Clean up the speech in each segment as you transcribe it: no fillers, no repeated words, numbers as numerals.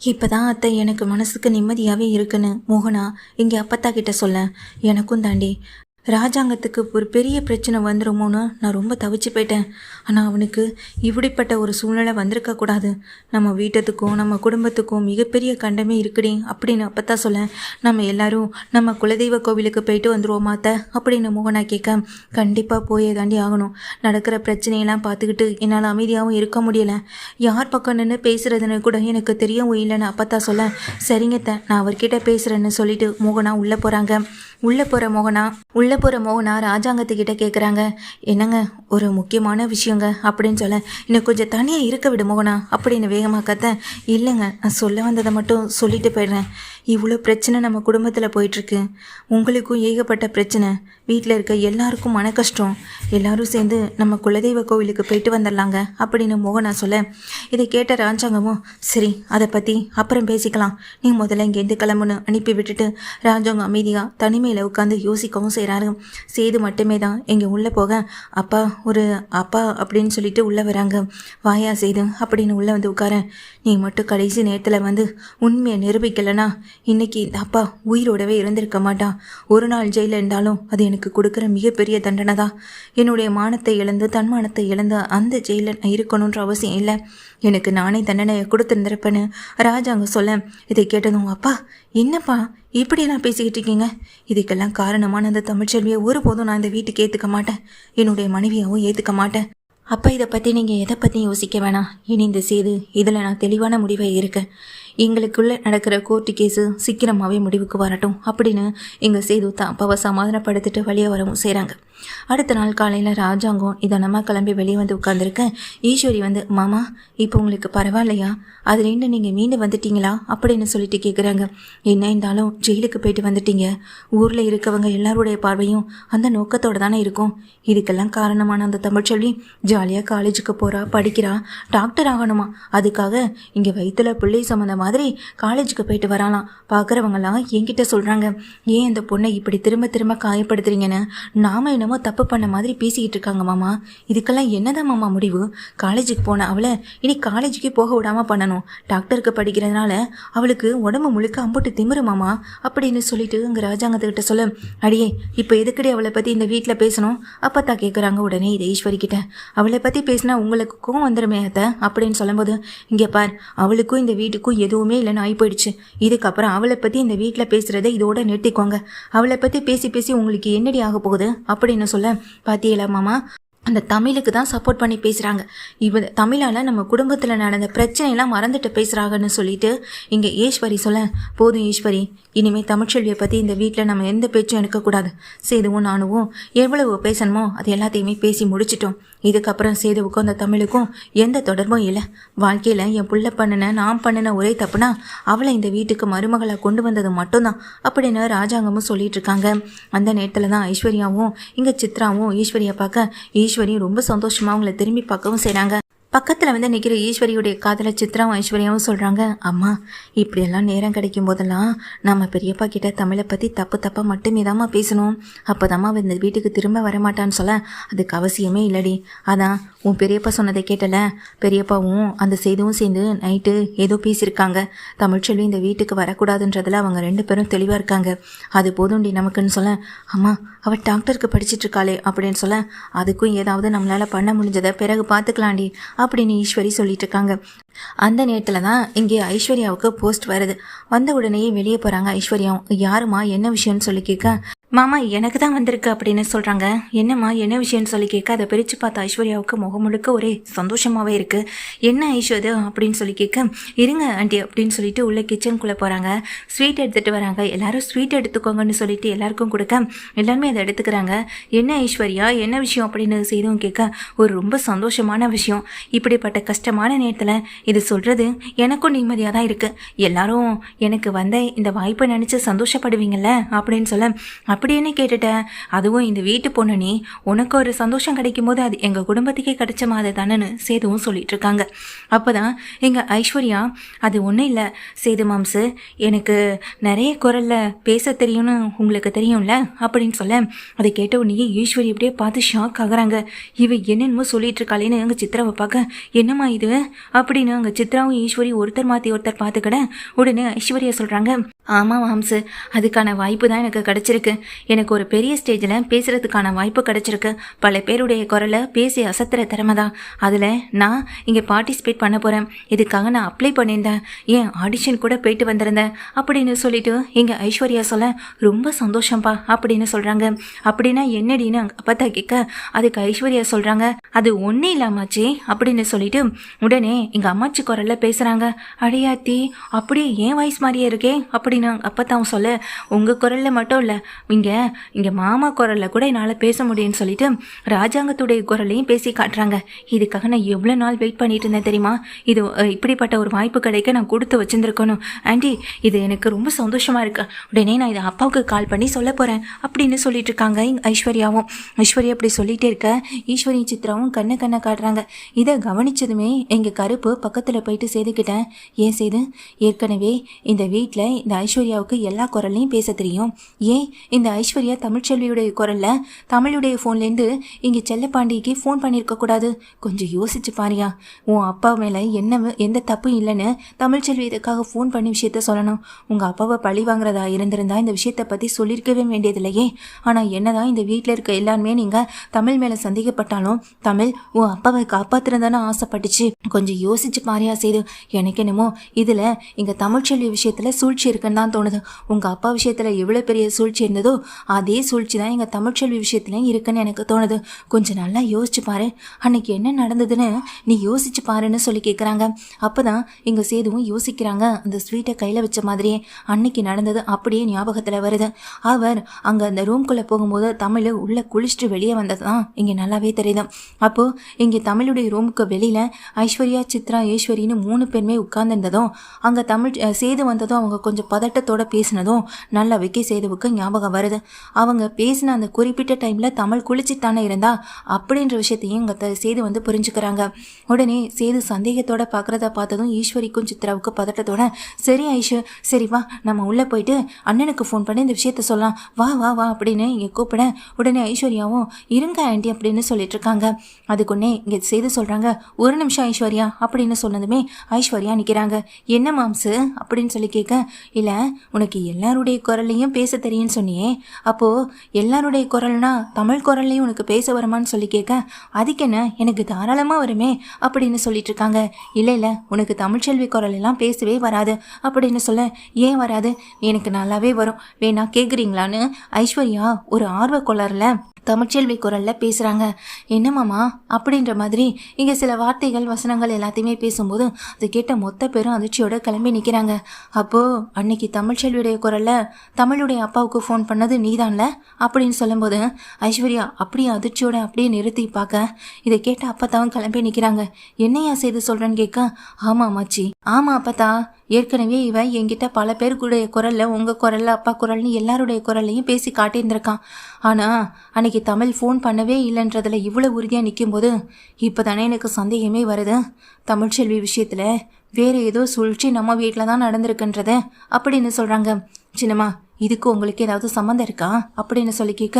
இப்பதான் அத்தை எனக்கு மனசுக்கு நிம்மதியாவே இருக்குன்னு மோகனா இங்கே அப்பத்தா கிட்ட சொல்ல. எனக்கும் தாண்டி ராஜாங்கத்துக்கு ஒரு பெரிய பிரச்சனை வந்துடுமோன்னு நான் ரொம்ப தவிச்சு போயிட்டேன். ஆனால் அவனுக்கு இப்படிப்பட்ட ஒரு சூழ்நிலை வந்திருக்கக்கூடாது. நம்ம வீட்டத்துக்கும் நம்ம குடும்பத்துக்கும் மிகப்பெரிய கண்டமே இருக்குடி அப்படின்னு அப்பத்தான் சொல்ல. நம்ம எல்லாரும் நம்ம குலதெய்வ கோவிலுக்கு போயிட்டு வந்துருவோமா அத்தை அப்படின்னு மோகனா கேட்க, கண்டிப்பாக போயே தாண்டி ஆகணும். நடக்கிற பிரச்சனையெல்லாம் பார்த்துக்கிட்டு என்னால் அமைதியாகவும் இருக்க முடியலை. யார் பக்கம் நின்று பேசுறதுன்னு கூட எனக்கு தெரியவும் இல்லைன்னு அப்பத்தான் சொல்ல. சரிங்கத்த, நான் அவர்கிட்ட பேசுகிறேன்னு சொல்லிட்டு மோகனா உள்ளே போகிறாங்க. உள்ளே போகிற மோகனா ராஜாங்கத்துக்கிட்ட கேட்குறாங்க, என்னங்க ஒரு முக்கியமான விஷயங்க அப்படின்னு சொல்ல. இன்னும் கொஞ்சம் தனியாக இருக்க விடு மோகனா அப்படின்னு வேகமாக கத்த. இல்லைங்க, நான் சொல்ல வந்ததை மட்டும் சொல்லிட்டு போயிடுறேன். இவ்வளோ பிரச்சனை நம்ம குடும்பத்தில் போயிட்டுருக்கு. உங்களுக்கும் ஏகப்பட்ட பிரச்சனை, வீட்டில் இருக்க எல்லாருக்கும் மன கஷ்டம். எல்லாரும் சேர்ந்து நம்ம குலதெய்வ கோவிலுக்கு போயிட்டு வந்துடலாங்க அப்படின்னு மோகனா சொல்ல. இதை கேட்ட ராஜாங்கமும், சரி அதை பற்றி அப்புறம் பேசிக்கலாம், நீ முதல்ல இங்கேருந்து கிளம்புன்னு அனுப்பி விட்டுட்டு ராஜாங்கம் அமைதியாக தனிமையில் உட்காந்து யோசிக்கவும் செய்கிறாரு. சேது மட்டுமே தான் இங்கே உள்ளே போக, அப்பா அப்படின்னு சொல்லிட்டு உள்ளே வராங்க. வாயா சேது அப்படின்னு உள்ளே வந்து உட்கார. நீ மட்டும் கடைசி நேரத்தில் வந்து உண்மையை நிரூபிக்கலைன்னா இன்னைக்கு இந்த அப்பா உயிரோடவே இருந்திருக்க மாட்டான். ஒரு நாள் ஜெயிலில் இருந்தாலும் அது எனக்கு கொடுக்குற மிகப்பெரிய தண்டனை தான். என்னுடைய மானத்தை இழந்து தன்மானத்தை இழந்து அந்த ஜெயிலில் நான் இருக்கணுன்ற அவசியம் இல்லை. எனக்கு நானே தண்டனையை கொடுத்துருந்துருப்பேன்னு ராஜாங்க சொல்ல. இதை கேட்டதும், அப்பா என்னப்பா இப்படியெல்லாம் பேசிக்கிட்டு இருக்கீங்க? இதுக்கெல்லாம் காரணமான அந்த தமிழ்ச்செல்வியை ஒருபோதும் நான் இந்த வீட்டுக்கு ஏற்றுக்க மாட்டேன், என்னுடைய மனைவியாகவும் ஏற்றுக்க மாட்டேன். அப்போ இதை பற்றி நீங்கள் எதை பற்றியும் யோசிக்க வேணாம். இனி இந்த சேது இதில் நான் தெளிவான முடிவை இருக்கேன். எங்களுக்குள்ளே நடக்கிற கோர்ட்டு கேஸு சீக்கிரமாகவே முடிவுக்கு வரட்டும் அப்படின்னு எங்கள் சேது தான் அப்பாவை சமாதானப்படுத்திட்டு வெளியே வரவும் செய்கிறாங்க. அடுத்த நாள் காலையில் ராஜாங்கம் இதனமாக கிளம்பி வெளியே வந்து உட்காந்துருக்கேன். ஈஸ்வரி வந்து, மாமா இப்போ உங்களுக்கு பரவாயில்லையா, அதுலேருந்து நீங்கள் மீண்டு வந்துட்டீங்களா அப்படின்னு சொல்லிட்டு கேட்குறாங்க. என்ன இருந்தாலும் ஜெயிலுக்கு போயிட்டு வந்துட்டீங்க, ஊரில் இருக்கவங்க எல்லாருடைய பார்வையும் அந்த நோக்கத்தோடு தானே இருக்கும். இதுக்கெல்லாம் காரணமான அந்த தமிழ்ச்செல்வி ஜாலியாக காலேஜுக்கு போகிறா, படிக்கிறா, டாக்டர் ஆகணுமா, அதுக்காக இங்கே வயிற்றுல பிள்ளை சம்மந்த மாதிரி காலேஜுக்கு போயிட்டு வராலாம். பார்க்குறவங்கலாம் என்கிட்ட சொல்கிறாங்க, ஏன் இந்த பொண்ணை இப்படி திரும்ப திரும்ப காயப்படுத்துறீங்கன்னு. நாம என்னமோ தப்பு பண்ண மாதிரி பேசிக்கிட்டு இருக்காங்க மாமா. இதுக்கெல்லாம் என்னதான் மாமா முடிவு? காலேஜுக்கு போன அவளை இனி காலேஜுக்கு போக விடாமல் பண்ணணும். டாக்டருக்கு படிக்கிறதுனால அவளுக்கு உடம்பு முழுக்க அம்புட்டு திமிரு மாமா அப்படின்னு சொல்லிட்டு இங்கே ராஜாங்கத்துக்கிட்ட சொல்ல. அடியே இப்போ எதுக்கடி அவளை பற்றி இந்த வீட்டில் பேசணும்? அப்பத்தா கேட்குறாங்க. உடனே இதை ஈஸ்வரி கிட்ட, அவளை பற்றி பேசினா உங்களுக்கு கோவம் வந்துடுமே அத்தை அப்படின்னு சொல்லும்போது, இங்கே பார், அவளுக்கும் இந்த வீட்டுக்கும் எதுவுமே இல்லைன்னு ஆகி போயிடுச்சு. இதுக்கப்புறம் அவளை பற்றி இந்த வீட்டில் பேசுகிறத இதோட நிறுத்திக்கோங்க. அவளை பற்றி பேசி பேசி உங்களுக்கு என்னடி ஆக போகுது அப்படின்னு சொல்ல. பாத்தியலா மாமா, அந்த தமிழுக்கு தான் சப்போர்ட் பண்ணி பேசுகிறாங்க. தமிழால் நம்ம குடும்பத்தில் நடந்த பிரச்சனையெல்லாம் மறந்துட்டு பேசுகிறாங்கன்னு சொல்லிட்டு இங்கே ஈஸ்வரி சொல்ல. போதும் ஈஸ்வரி, இனிமேல் தமிழ்ச்செல்வியை பற்றி இந்த வீட்டில் நம்ம எந்த பேச்சும் எடுக்கக்கூடாது. சேதுவும் நானும் எவ்வளவு பேசணுமோ அது எல்லாத்தையுமே பேசி முடிச்சிட்டோம். இதுக்கப்புறம் சேதுவுக்கும் அந்த தமிழுக்கும் எந்த தொடர்பும் இல்லை. வாழ்க்கையில் என் புள்ள நான் பண்ணின ஒரே தப்புனா அவளை இந்த வீட்டுக்கு மருமகளை கொண்டு வந்தது மட்டும்தான் அப்படின்னு ராஜாங்கமும் சொல்லிட்டு இருக்காங்க. அந்த நேரத்தில் தான் ஐஸ்வர்யாவும் இங்கே சித்ராவும் ஈஸ்வரியை பார்க்க, ஈஸ்வரியும் ரொம்ப சந்தோஷமாக அவங்கள திரும்பி பார்க்கவும் செய்கிறாங்க. பக்கத்தில் வந்து நிற்கிற ஈஸ்வரியுடைய காதலை சித்ராவும் ஐஸ்வர்யாவும் சொல்கிறாங்க, அம்மா இப்படியெல்லாம் நேரம் கிடைக்கும் போதெல்லாம் நம்ம பெரியப்பா கிட்ட தமிழை பற்றி தப்பாக மட்டுமே தாம்மா பேசணும். அப்போ தாம்மா இந்த வீட்டுக்கு திரும்ப வரமாட்டான்னு சொல்ல. அதுக்கு அவசியமே இல்லடி. அதான் உன் பெரியப்பா சொன்னதை கேட்டல, பெரியப்பாவும் அந்த சேதுவும் சேர்ந்து நைட்டு ஏதோ பேசியிருக்காங்க. தமிழ்ச்செல்வி இந்த வீட்டுக்கு வரக்கூடாதுன்றதில் அவங்க 2 பேரும் தெளிவாக இருக்காங்க. அது போதும்டி நமக்குன்னு சொல்ல. அம்மா அவள் டாக்டருக்கு படிச்சுட்டு இருக்காளே அப்படின்னு சொல்ல. அதுக்கும் ஏதாவது நம்மளால் பண்ண முடிஞ்சதை பிறகு பார்த்துக்கலாண்டி அப்படின்னு ஈஸ்வரி சொல்லிட்டு இருக்காங்க. அந்த நேரத்தில் தான் இங்கே ஐஸ்வர்யாவுக்கு போஸ்ட் வருது. வந்த உடனேயே வெளியே போகிறாங்க. ஐஸ்வர்யாவும், யாருமா என்ன விஷயம்னு சொல்லி கேட்க, மாமா எனக்கு தான் வந்திருக்கு அப்படின்னு சொல்கிறாங்க. என்னம்மா என்ன விஷயம்னு சொல்லி கேட்க, அதை பிரித்து பார்த்த ஐஸ்வர்யாவுக்கு முகம் முழுக்க ஒரே சந்தோஷமாகவே இருக்குது. என்ன ஐஸ்வர்யா அப்படின்னு சொல்லி கேட்க, இருங்க ஆண்டி அப்படின்னு சொல்லிட்டு உள்ள கிச்சனுக்குள்ளே போகிறாங்க. ஸ்வீட் எடுத்துகிட்டு வராங்க. எல்லாரும் ஸ்வீட் எடுத்துக்கோங்கன்னு சொல்லிட்டு எல்லாருக்கும் கொடுக்க எல்லாருமே அதை எடுத்துக்கிறாங்க. என்ன ஐஸ்வர்யா என்ன விஷயம் அப்படின்னு செய்தும் கேட்க, ஒரு ரொம்ப சந்தோஷமான விஷயம். இப்படிப்பட்ட கஷ்டமான நேரத்தில் இது சொல்கிறது எனக்கும் நிம்மதியாக தான் இருக்குது. எல்லாரும் எனக்கு வந்த இந்த வாய்ப்பை நினச்சி சந்தோஷப்படுவீங்கள்ல அப்படின்னு சொல்ல. அப்படின்னு கேட்டுட்டேன். அதுவும் இந்த வீட்டு பொண்ணு நீ, உனக்கு ஒரு சந்தோஷம் கிடைக்கும் போது அது எங்கள் குடும்பத்துக்கே கிடைச்ச மாதிரி தானேன்னு சேதுவும் சொல்லிட்டு இருக்காங்க. அப்போதான் எங்கள் ஐஸ்வர்யா, அது ஒன்றும் இல்லை சேது மாம்சு, எனக்கு நிறைய குரலில் பேச தெரியும்னு உங்களுக்கு தெரியும்ல அப்படின்னு சொல்ல, அதை கேட்ட உடனே ஈஸ்வரி அப்படியே பார்த்து ஷாக் ஆகுறாங்க. இவ என்னென்னமோ சொல்லிட்டு இருக்காளேன்னு அங்கே சித்ராவை பார்க்க, என்னம்மா இது அப்படின்னு அங்கே சித்ராவும் ஈஸ்வரி ஒருத்தர் மாற்றி ஒருத்தர் பார்த்துக்கிட உடனே ஐஸ்வர்யா சொல்கிறாங்க, ஆமாம் மாம்சு, அதுக்கான வாய்ப்பு தான் எனக்கு கிடச்சிருக்கு. எனக்கு ஒரு பெரிய ஸ்டேஜில் பேசுகிறதுக்கான வாய்ப்பு கிடச்சிருக்கு. பல பேருடைய குரலை பேசி அசத்துற திறமை தான். அதில் நான் இங்கே பார்ட்டிசிபேட் பண்ண போகிறேன். இதுக்காக நான் அப்ளை பண்ணியிருந்தேன், ஏன் ஆடிஷன் கூட போயிட்டு வந்திருந்தேன் அப்படின்னு சொல்லிட்டு எங்கள் ஐஸ்வர்யா சொல்ல, ரொம்ப சந்தோஷம்ப்பா அப்படின்னு சொல்கிறாங்க. அப்படின்னா என்னடின்னு அப்பத்தா கேட்க, அதுக்கு ஐஸ்வர்யா சொல்கிறாங்க, அது ஒன்றும் இல்லாமாச்சி அப்படின்னு சொல்லிட்டு உடனே எங்கள் அம்மாச்சி குரலில் பேசுகிறாங்க. அடையாத்தி, அப்படியே ஏன் வாய்ஸ் மாதிரியே இருக்கே அப்படின்னு அப்பத்தான் சொல்ல, உங்கள் குரலில் மட்டும் இல்லை, இங்கே மாமா குரலில் கூட என்னால் பேச முடியும்னு சொல்லிட்டு ராஜாங்கத்துடைய குரலையும் பேசி காட்டுறாங்க. இதுக்காக நான் எவ்வளோ நாள் வெயிட் பண்ணிட்டு இருந்தேன் தெரியுமா? இது இப்படிப்பட்ட ஒரு வாய்ப்பு கிடைக்க நான் கொடுத்து வச்சுருந்துருக்கணும். ஆண்டி, இது எனக்கு ரொம்ப சந்தோஷமாக இருக்கு. உடனே நான் இதை அப்பாவுக்கு கால் பண்ணி சொல்ல போகிறேன் அப்படின்னு சொல்லிட்டு இருக்காங்க ஐஸ்வர்யாவும். ஐஸ்வர்யா அப்படி சொல்லிகிட்டே இருக்க ஈஸ்வரி சித்ராவும் கண்ணை காட்டுறாங்க. இதை கவனிச்சதுமே எங்கள் கருப்பு பக்கத்தில் போயிட்டு சேதுக்கிட்டேன், ஏன் சேது, ஏற்கனவே இந்த வீட்டில் இந்த ஐஸ்வர்யாவுக்கு எல்லா குரல்லையும் பேச தெரியும். ஏன் இந்த ஐஸ்வர்யா தமிழ்ச்செல்வியுடைய குரலில் தமிழுடைய ஃபோன்லேருந்து இங்கே செல்லப்பாண்டிக்கு ஃபோன் பண்ணியிருக்கக்கூடாது? கொஞ்சம் யோசிச்சு பாரியா. உன் அப்பா மேலே எந்த தப்பும் இல்லைன்னு தமிழ்ச்செல்வி இதுக்காக ஃபோன் பண்ணி விஷயத்த சொல்லணும். உங்கள் அப்பாவை பழி வாங்குறதா இருந்திருந்தா இந்த விஷயத்தை பற்றி சொல்லியிருக்கவே வேண்டியதில்லையே. ஆனால் என்னதான் இந்த வீட்டில் இருக்க எல்லாருமே நீங்கள் தமிழ் மேலே சந்தேகப்பட்டாலும் தமிழ் உன் அப்பாவை காப்பாற்றுறதானே ஆசைப்பட்டுச்சு. கொஞ்சம் யோசிச்சு பாரியா செய்து. எனக்கு என்னமோ இதில் இங்கே தமிழ்ச்செல்வி விஷயத்தில் சூழ்ச்சி இருக்குன்னு தான் தோணுது. உங்கள் அப்பா விஷயத்தில் எவ்வளோ பெரிய சூழ்ச்சி இருந்ததோ அதே சூழ்ச்சி தான் எங்கள் தமிழ்ச்செல்வி விஷயத்துலையும் இருக்குன்னு எனக்கு தோணுது. கொஞ்சம் நல்லா யோசிச்சு பாரு, அன்னைக்கு என்ன நடந்ததுன்னு நீ யோசிச்சு பாருன்னு சொல்லி கேட்குறாங்க. அப்போ தான் எங்கள் சேதுவும் யோசிக்கிறாங்க. அந்த ஸ்வீட்டை கையில் வச்ச மாதிரியே அன்னைக்கு நடந்தது அப்படியே ஞாபகத்தில் வருது. அவர் அங்கே அந்த ரூம்குள்ளே போகும்போது தமிழ் உள்ளே குளிச்சுட்டு வெளியே வந்தது தான் இங்கே நல்லாவே தெரியுது. அப்போது இங்கே தமிழுடைய ரூமுக்கு வெளியில் ஐஸ்வர்யா, சித்ரா, ஈஸ்வரின்னு 3 பேருமே உட்கார்ந்துருந்ததும் அங்கே சேது வந்ததும் அவங்க கொஞ்சம் பதட்டத்தோடு பேசினதும் நல்லா விக்கி சேதுவுக்கு ஞாபகம் வருது. அவங்க பேசின அந்த குறிப்பிட்ட டைமில் தமிழ் குளிச்சுத்தானே இருந்தா அப்படின்ற விஷயத்தையும் இங்கே சேது வந்து புரிஞ்சுக்கிறாங்க. உடனே சேது சந்தேகத்தோட பார்க்குறத பார்த்ததும் ஈஸ்வரிக்கும் சித்ராவுக்கு பதட்டத்தோட, சரி ஐஷு, சரி வா நம்ம உள்ளே போயிட்டு அண்ணனுக்கு ஃபோன் பண்ணி இந்த விஷயத்த சொல்லலாம், வா வா வா அப்படின்னு இங்கே கூப்பிட, உடனே ஐஸ்வர்யாவும் இருங்க ஆண்டி அப்படின்னு சொல்லிட்டு இருக்காங்க. அதுக்குன்னே இங்கே சேது சொல்கிறாங்க, ஒரு நிமிஷம் ஐஸ்வர்யா அப்படின்னு சொன்னதுமே ஐஸ்வர்யா நிற்கிறாங்க. என்ன மாம்சு அப்படின்னு சொல்லி கேட்க, இல்லை உனக்கு எல்லாருடைய குரல்லையும் பேச தெரியும்னு சொன்னியே, அப்போது எல்லாருடைய குரல்னா தமிழ் குரல்லையும் உனக்கு பேச வருமானு சொல்லி கேட்க, அதுக்கு என்ன, எனக்கு தாராளமாக வருமே அப்படின்னு சொல்லிட்டு இருக்காங்க. இல்லை உனக்கு தமிழ்ச்செல்வி குரல் எல்லாம் பேசவே வராது அப்படின்னு சொல்ல, ஏன் வராது, எனக்கு நல்லாவே வரும், வேணா கேட்குறீங்களான்னு ஐஸ்வர்யா ஒரு ஆர்வ கோளாறுல தமிழ்ச்செல்வி குரலில் பேசுகிறாங்க. என்னமாமா அப்படின்ற மாதிரி இங்கே சில வார்த்தைகள் வசனங்கள் எல்லாத்தையுமே பேசும்போது அது கேட்ட மொத்த பேரும் அதிர்ச்சியோட கிளம்பி நிற்கிறாங்க. அப்போது அன்னைக்கு தமிழ்ச்செல்வியுடைய குரலில் தமிழுடைய அப்பாவுக்கு ஃபோன் பண்ணது நீதான்ல அப்படின்னு சொல்லும்போது ஐஸ்வர்யா அப்படியே அதிர்ச்சியோட அப்படியே நிறுத்தி பார்க்க, இதை கேட்ட அப்பத்தாவும் கிளம்பி நிற்கிறாங்க. என்னையா செய்து சொல்கிறேன்னு கேட்க, ஆமாம் மாச்சி, ஆமாம் அப்பத்தா, ஏற்கனவே இவன் என்கிட்ட பல பேருக்குடைய குரலில் உங்கள் குரலில் அப்பா குரல்னு எல்லாருடைய குரல்லையும் பேசி காட்டியிருந்திருக்கான். ஆனால் அன்னைக்கு தமிழ் ஃபோன் பண்ணவே இல்லைன்றதில் இவ்வளோ உறுதியாக நிற்கும்போது இப்போ தானே எனக்கு சந்தேகமே வருது. தமிழ்ச்செல்வி விஷயத்தில் வேறு ஏதோ சூழ்ச்சி நம்ம வீட்டில் தான் நடந்திருக்குன்றது அப்படின்னு சொல்கிறாங்க. சின்னம்மா, இதுக்கு உங்களுக்கு ஏதாவது சம்மந்தம் இருக்கா அப்படின்னு சொல்லி கேட்க,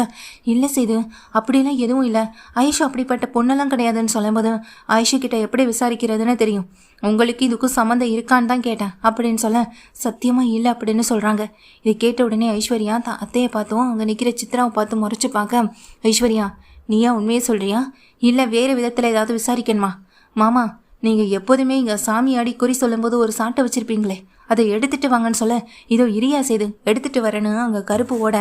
இல்லை செய்து அப்படிலாம் எதுவும் இல்லை, ஆயிஷா அப்படிப்பட்ட பொண்ணெல்லாம் கிடையாதுன்னு சொல்லும்போது ஆயிஷா கிட்ட எப்படி விசாரிக்கிறதுன்னு தெரியும், உங்களுக்கு இதுக்கும் சம்மந்தம் இருக்கான்னு தான் கேட்டேன் அப்படின்னு சொல்ல, சத்தியமாக இல்லை அப்படின்னு சொல்கிறாங்க. இதை கேட்ட உடனே ஐஸ்வர்யா அத்தையை பார்த்தோம் அங்கே நிற்கிற சித்ராவை பார்த்து முறைச்சி பார்க்க, ஐஸ்வர்யா நீயா உண்மையே சொல்கிறியா, இல்லை வேறு விதத்தில் ஏதாவது விசாரிக்கணுமா? மாமா, நீங்கள் எப்போதுமே இங்கே சாமி ஆடி குறி சொல்லும்போது ஒரு சாட்டை வச்சுருப்பீங்களே, அதை எடுத்துகிட்டு வாங்கன்னு சொல்ல, இதோ இரியா செய்து எடுத்துகிட்டு வரேன்னு அங்கே கருப்பு ஓட,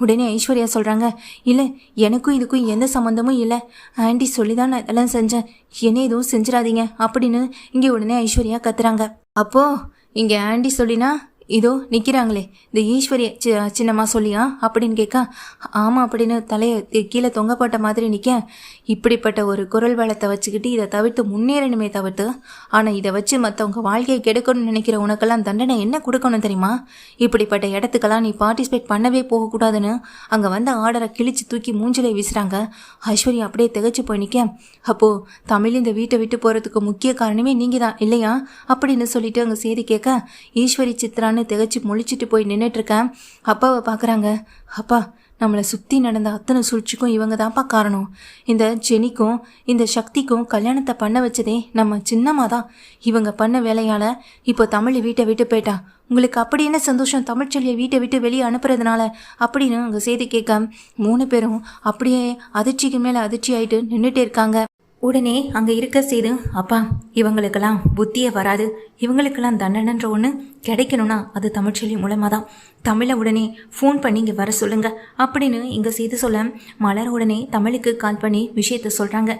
உடனே ஐஸ்வர்யா சொல்கிறாங்க, இல்லை எனக்கும் இதுக்கும் எந்த சம்மந்தமும் இல்லை, ஆண்டி சொல்லி தான் நான் இதெல்லாம் செஞ்சேன், என்ன எதுவும் செஞ்சிடாதீங்க அப்படின்னு இங்கே உடனே ஐஸ்வர்யா கத்துறாங்க. அப்போது இங்கே ஆண்டி சொல்லினா இதோ நிற்கிறாங்களே இந்த ஈஸ்வரிய சின்னம்மா சொல்லியா அப்படின்னு கேட்க, ஆமாம் அப்படின்னு தலையை கீழே தொங்கப்பட்ட மாதிரி நிற்க, இப்படிப்பட்ட ஒரு குரல் வளத்தை வச்சுக்கிட்டு இதை தவிர்த்து முன்னேறணுமே தவிர்த்து, ஆனால் இதை வச்சு மற்றவங்க வாழ்க்கையை கெடுக்கணும்னு நினைக்கிற உனக்கெல்லாம் தண்டனை என்ன கொடுக்கணும் தெரியுமா? இப்படிப்பட்ட இடத்துக்கெல்லாம் நீ பார்ட்டிசிபேட் பண்ணவே போகக்கூடாதுன்னு அங்கே வந்த ஆர்டரை கிழிச்சு தூக்கி மூஞ்சிலே வீசுகிறாங்க. ஐஸ்வர்யா அப்படியே திகைச்சு போய் நிற்க, அப்போது தமிழ் இந்த வீட்டை விட்டு போகிறதுக்கு முக்கிய காரணமே நீங்கள் தான் இல்லையா அப்படின்னு சொல்லிட்டு அங்கே சேதி கேட்க, ஈஸ்வரி சித்ரான்னு திகச்சு முழிச்சிட்டு போய் நின்றுட்டுருக்கேன். அப்பாவை பார்க்குறாங்க. அப்பா, நம்மளை சுற்றி நடந்த அத்தனை சூழ்ச்சிக்கும் இவங்க தான்ப்பா காரணம். இந்த ஜெனிக்கும் இந்த சக்திக்கும் கல்யாணத்தை பண்ண வச்சதே நம்ம சின்னம்மா தான். இவங்க பண்ண வேலையால் இப்போ தமிழ் வீட்டை விட்டு போயிட்டா. உங்களுக்கு அப்படி என்ன சந்தோஷம் தமிழ்ச்செல்வியை வீட்டை விட்டு வெளியே அனுப்புறதுனால அப்படின்னு அங்கே செய்தி கேட்க 3 பேரும் அப்படியே அதிர்ச்சிக்கு மேலே அதிர்ச்சி ஆகிட்டு நின்றுட்டே இருக்காங்க. உடனே அங்கே இருக்க செய்து, அப்பா இவங்களுக்கெல்லாம் புத்தியே வராது, இவங்களுக்கெல்லாம் தண்டனைன்ற ஒன்று கிடைக்கணும்னா அது தமிழ்ச்செல்வி மூலமாக தான். தமிழை உடனே ஃபோன் பண்ணி இங்கே வர சொல்லுங்க அப்படின்னு இங்கே செய்து சொல்ல, மலர் உடனே தமிழுக்கு கால் பண்ணி விஷயத்த சொல்கிறாங்க.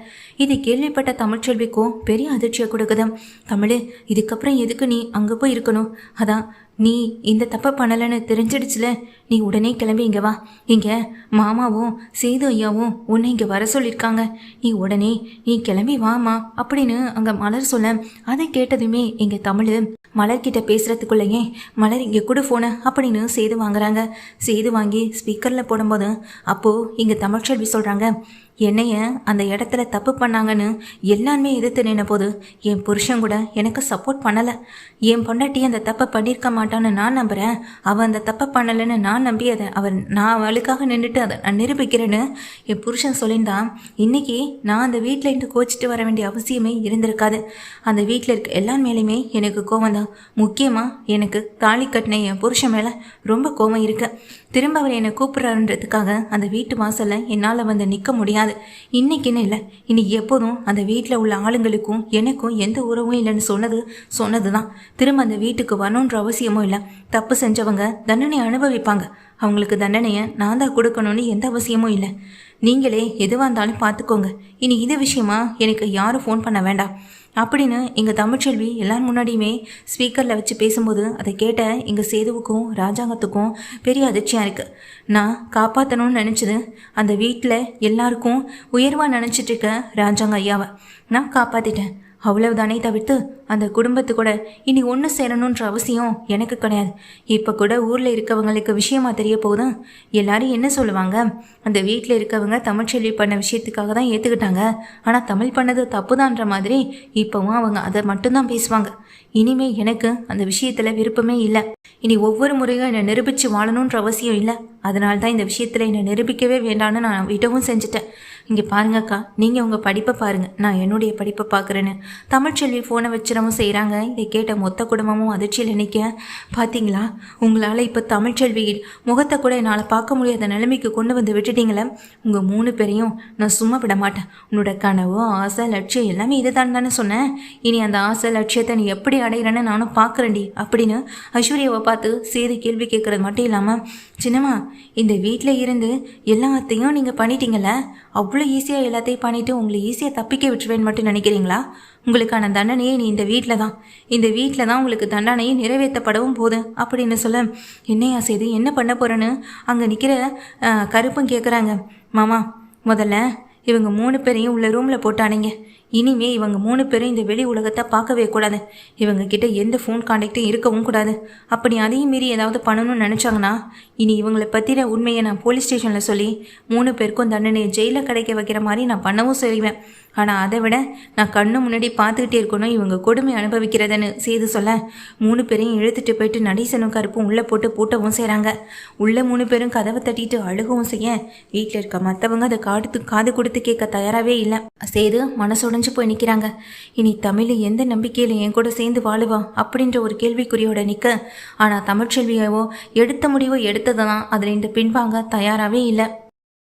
இதை கேள்விப்பட்ட தமிழ்ச்செல்விக்கும் பெரிய அதிர்ச்சியை கொடுக்குது. தமிழ், இதுக்கப்புறம் எதுக்கு நீ அங்கே போய் இருக்கணும்? அதான் நீ இந்த தப்பை பண்ணலைன்னு தெரிஞ்சிடுச்சுல, நீ உடனே கிளம்பி இங்கே வா. இங்கே மாமாவும் சேது ஐயாவும் உன்னை இங்கே வர சொல்லியிருக்காங்க. நீ உடனே நீ கிளம்பி வாமா அப்படின்னு அங்கே மலர் சொல்ல, அதை கேட்டதுமே இங்கே தமிழ் மலர்கிட்ட பேசுகிறதுக்குள்ளேயே, மலர் இங்கே கொடு ஃபோனை அப்படின்னு சேது வாங்குறாங்க. சேது வாங்கி ஸ்பீக்கரில் போடும்போது அப்போது இங்கே தமிழ்ச்செல்வி சொல்கிறாங்க, என்னைய அந்த இடத்துல தப்பு பண்ணாங்கன்னு எல்லாருமே எதிர்த்து நின்ன போது என் புருஷன் கூட எனக்கு சப்போர்ட் பண்ணலை. என் பொண்டாட்டி அந்த தப்பை பண்ணியிருக்க மாட்டான்னு நான் நம்புகிறேன். அவள் அந்த தப்பை பண்ணலைன்னு நான் நம்பி அதை நான் அவளுக்காக நின்றுட்டு அதை நான் நிரூபிக்கிறேன்னு என் புருஷன் சொல்லியிருந்தான். இன்றைக்கி நான் அந்த வீட்டில் இருந்து கோச்சிட்டு வர வேண்டிய அவசியமே இருந்திருக்காது. அந்த வீட்டில் இருக்க எல்லார் மேலேயுமே எனக்கு கோவம் தான். முக்கியமாக எனக்கு தாலி கட்டின என் புருஷன் மேலே ரொம்ப கோவம் இருக்குது. திரும்ப அவர் என்னை கூப்பிட்றாருன்றதுக்காக அந்த வீட்டு வாசலில் என்னால் வந்து நிற்க முடியாது. இன்னைக்குன்னு இல்லை, இனி எப்போதும் அந்த வீட்டில் உள்ள ஆளுங்களுக்கும் எனக்கும் எந்த உறவும் இல்லைன்னு சொன்னது தான். திரும்ப அந்த வீட்டுக்கு வரணுன்ற அவசியமும் இல்லை. தப்பு செஞ்சவங்க தண்டனை அனுபவிப்பாங்க. அவங்களுக்கு தண்டனையை நான் தான் கொடுக்கணும்னு எந்த அவசியமும் இல்லை. நீங்களே எதுவாக இருந்தாலும் பார்த்துக்கோங்க. இனி இது விஷயமா எனக்கு யாரும் ஃபோன் பண்ண வேண்டாம் அப்படின்னு எங்கள் தமிழ்ச்செல்வி எல்லாரும் முன்னாடியுமே ஸ்பீக்கரில் வச்சு பேசும்போது அதை கேட்ட எங்கள் சேதுவுக்கும் ராஜாங்கத்துக்கும் பெரிய அதிர்ச்சியாக இருக்குது. நான் காப்பாற்றணும்னு நினச்சது அந்த வீட்டில் எல்லாருக்கும் உயர்வாக நினச்சிட்டு இருக்க ராஜாங்க ஐயாவை நான் காப்பாற்றிட்டேன். அவ்வளவுதானே தவிர்த்து அந்த குடும்பத்து கூட இனி ஒன்று சேரணுன்ற அவசியம் எனக்கு கிடையாது. இப்போ கூட ஊரில் இருக்கவங்களுக்கு விஷயமா தெரிய போதும். எல்லாரும் என்ன சொல்லுவாங்க, அந்த வீட்டில் இருக்கவங்க தமிழ்ச்செல்வி பண்ண விஷயத்துக்காக தான் ஏற்றுக்கிட்டாங்க, ஆனால் தமிழ் பண்ணது தப்புதான்ற மாதிரி இப்போவும் அவங்க அதை மட்டும்தான் பேசுவாங்க. இனிமே எனக்கு அந்த விஷயத்தில் விருப்பமே இல்லை. இனி ஒவ்வொரு முறையும் என்னை நிரூபித்து வாழணுன்ற அவசியம் இல்லை. அதனால தான் இந்த விஷயத்தில் என்னை நிரூபிக்கவே வேண்டான்னு நான் விடவும் செஞ்சுட்டேன். இங்கே பாருங்கக்கா, நீங்கள் உங்கள் படிப்பை பாருங்கள், நான் என்னுடைய படிப்பை பார்க்குறேன்னு தமிழ்ச்செல்வி ஃபோனை வச்சிடவும் செய்கிறாங்க. இதை கேட்ட மொத்த குடும்பமும் அதிர்ச்சியில் நிற்க, பார்த்தீங்களா உங்களால் இப்போ தமிழ்ச்செல்வி முகத்தை கூட என்னால் பார்க்க முடியாத நிலைமைக்கு கொண்டு வந்து விட்டுட்டீங்களே. உங்கள் 3 பேரையும் நான் சும்மா விட மாட்டேன். உன்னோட கனவோ ஆசை லட்சியம் எல்லாமே இது தானே சொன்னேன். இனி அந்த ஆசை லட்சியத்தை நீ எப்படி அடைகிறேன்னு நானும் பார்க்குறேன்டி அப்படின்னு ஐஸ்வர்யாவை பார்த்து சேது கேள்வி கேட்குறது மட்டும் இல்லாமல், சின்னம்மா இந்த வீட்டில் இருந்து எல்லாத்தையும் நீங்கள் பண்ணிட்டீங்களே, அவ்வளோ ஈஸியாக எல்லாத்தையும் பண்ணிவிட்டு உங்களை ஈஸியாக தப்பிக்க விட்டுருவேன்னு மட்டும் நினைக்கிறீங்களா? உங்களுக்கான தண்டனையே நீ இந்த வீட்டில் தான் உங்களுக்கு தண்டனையை நிறைவேற்றப்படவும் போகுது அப்படின்னு சொல்ல, என்னையா செய்து என்ன பண்ண போகிறேன்னு அங்கே நிற்கிற கருப்பும் கேட்குறாங்க. மாமா, முதல்ல இவங்க 3 பேரையும் உள்ள ரூமில் போட்டானுங்க. இனிமே இவங்க 3 பேரும் இந்த வெளி உலகத்தை பார்க்கவே கூடாது. இவங்க கிட்ட எந்த ஃபோன் கான்டாக்டும் இருக்கவும் கூடாது. அப்படி அதையும் மீறி ஏதாவது பண்ணணும்னு நினச்சாங்கன்னா இனி இவங்களை பற்றின உண்மையை நான் போலீஸ் ஸ்டேஷனில் சொல்லி 3 பேருக்கும் தண்டனையை ஜெயிலில் கிடைக்க வைக்கிற மாதிரி நான் பண்ணவும் செய்வேன். ஆனால் அதை விட நான் கண்ணு முன்னாடி பார்த்துக்கிட்டே இருக்கணும் இவங்க கொடுமை அனுபவிக்கிறதுன்னு செய்து சொல்ல, 3 பேரையும் இழுத்துட்டு போயிட்டு நடீசனும் கருப்பும் உள்ளே போட்டு பூட்டவும் செய்கிறாங்க. உள்ளே 3 பேரும் கதவை தட்டிட்டு அழுகவும் செய்ய, வீட்டில் இருக்க மற்றவங்க அதை காது கொடுத்து கேட்க தயாராகவே இல்லை. செய்து மனசுடைஞ்சு போய் நிற்கிறாங்க. இனி தமிழ் எந்த நம்பிக்கையில் என் கூட சேர்ந்து வாழுவா அப்படின்ற ஒரு கேள்விக்குறியோட நிற்க, ஆனால் தமிழ்ச்செல்வியாவோ எடுத்த முடிவோ எடுத்தது தான், அதில் இந்த பின்வாங்க தயாராகவே இல்லை.